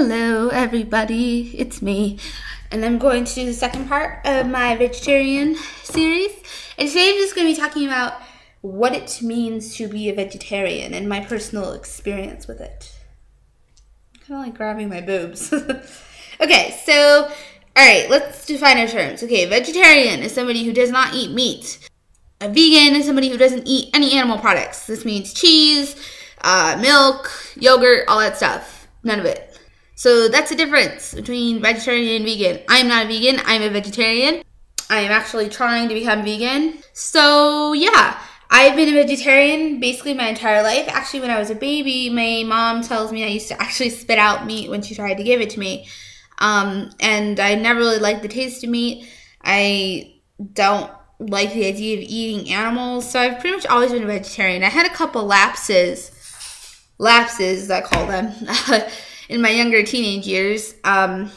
Hello everybody, it's me, and I'm going to do the second part of my vegetarian series. And today I'm just going to be talking about what it means to be a vegetarian and my personal experience with it. I'm kind of like grabbing my boobs. Okay, so, alright, let's define our terms. Okay, vegetarian is somebody who does not eat meat. A vegan is somebody who doesn't eat any animal products. This means cheese, milk, yogurt, all that stuff. None of it. So that's the difference between vegetarian and vegan. I'm not a vegan, I'm a vegetarian. I am actually trying to become vegan. So yeah, I've been a vegetarian basically my entire life. Actually, when I was a baby, my mom tells me I used to actually spit out meat when she tried to give it to me. And I never really liked the taste of meat. I don't like the idea of eating animals. So I've pretty much always been a vegetarian. I had a couple lapses, I call them, in my younger teenage years, where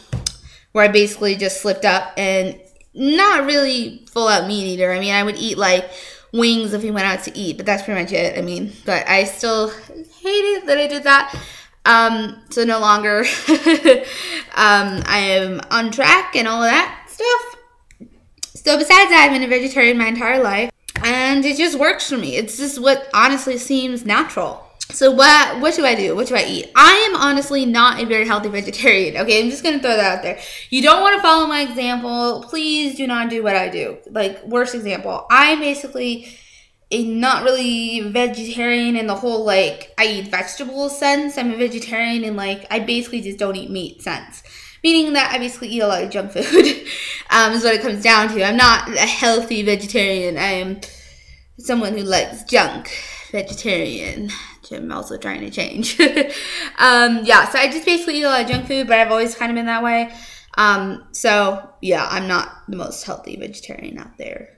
I basically just slipped up and not really full out meat eater. I mean, I would eat like wings if we went out to eat, but that's pretty much it. I mean, but I still hate it that I did that. So no longer, I am on track and all of that stuff. So besides that, I've been a vegetarian my entire life, and it just works for me. It's just what honestly seems natural. So what do I do? What do I eat? I am honestly not a very healthy vegetarian. Okay, I'm just going to throw that out there. You don't want to follow my example. Please do not do what I do. Like, worst example. I'm basically a not really vegetarian in the whole, like, I eat vegetables sense. I'm a vegetarian in, like, I basically just don't eat meat sense. Meaning that I basically eat a lot of junk food is what it comes down to. I'm not a healthy vegetarian. I am someone who likes junk vegetarian. I'm also trying to change. Yeah, so I just basically eat a lot of junk food, but I've always kind of been that way. So yeah, I'm not the most healthy vegetarian out there.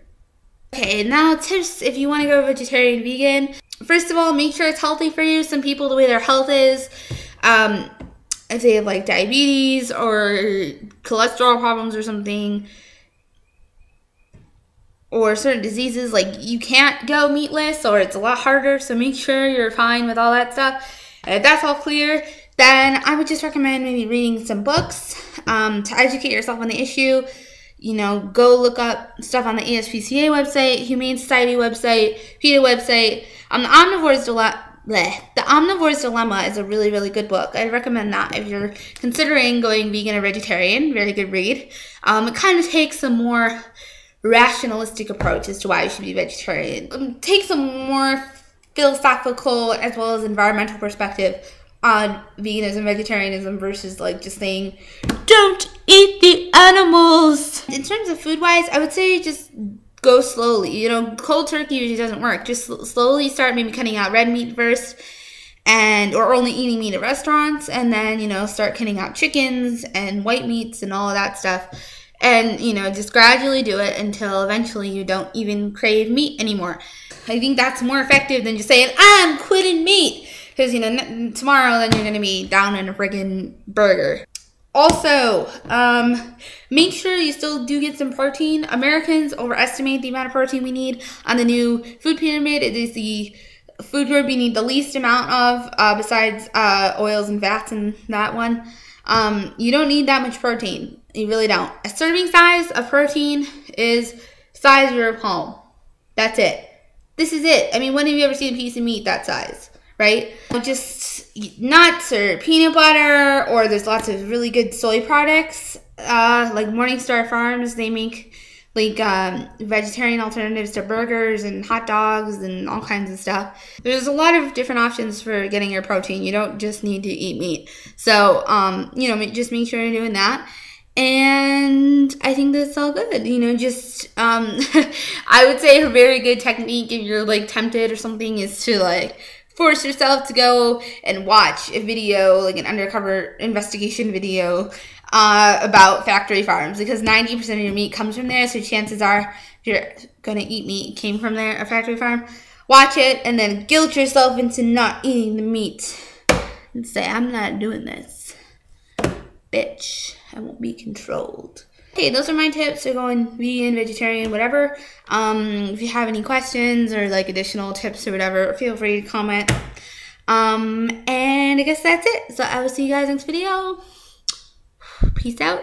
Okay, now tips if you want to go vegetarian, vegan. First of all, make sure it's healthy for you. Some people, the way their health is, if they have like diabetes or cholesterol problems or something, or certain diseases, like you can't go meatless, or it's a lot harder, so make sure you're fine with all that stuff. And if that's all clear, then I would just recommend maybe reading some books to educate yourself on the issue. You know, go look up stuff on the ASPCA website, Humane Society website, PETA website. The Omnivore's Dilemma is a really, really good book. I recommend that if you're considering going vegan or vegetarian. Very good read. It kind of takes a more rationalistic approach as to why you should be vegetarian. Takes a more philosophical as well as environmental perspective on veganism, vegetarianism versus like just saying, don't eat the animals. In terms of food-wise, I would say just go slowly. You know, cold turkey usually doesn't work. Just slowly start maybe cutting out red meat first, or only eating meat at restaurants, and then, you know, start cutting out chickens and white meats and all of that stuff. And, you know, just gradually do it until eventually you don't even crave meat anymore. I think that's more effective than just saying, I'm quitting meat. Because, you know, tomorrow then you're going to be down in a friggin' burger. Also, make sure you still do get some protein. Americans overestimate the amount of protein we need on the new food pyramid. It is the food group we need the least amount of, besides oils and fats and that one. You don't need that much protein. You really don't. A serving size of protein is size of your palm. That's it. This is it. I mean, when have you ever seen a piece of meat that size, right? Just nuts or peanut butter, or there's lots of really good soy products, like Morningstar Farms. They make like vegetarian alternatives to burgers and hot dogs and all kinds of stuff. There's a lot of different options for getting your protein. You don't just need to eat meat. So, you know, just make sure you're doing that. And I think that's all good. You know, just, I would say a very good technique if you're like tempted or something is to like force yourself to go and watch a video, like an undercover investigation video about factory farms, because 90% of your meat comes from there. So chances are if you're going to eat meat, it came from there, a factory farm. Watch it and then guilt yourself into not eating the meat and say, I'm not doing this. Bitch, I won't be controlled. Okay, those are my tips for going vegan, vegetarian, whatever. If you have any questions or like additional tips or whatever, feel free to comment. And I guess that's it. So I will see you guys next video. Peace out.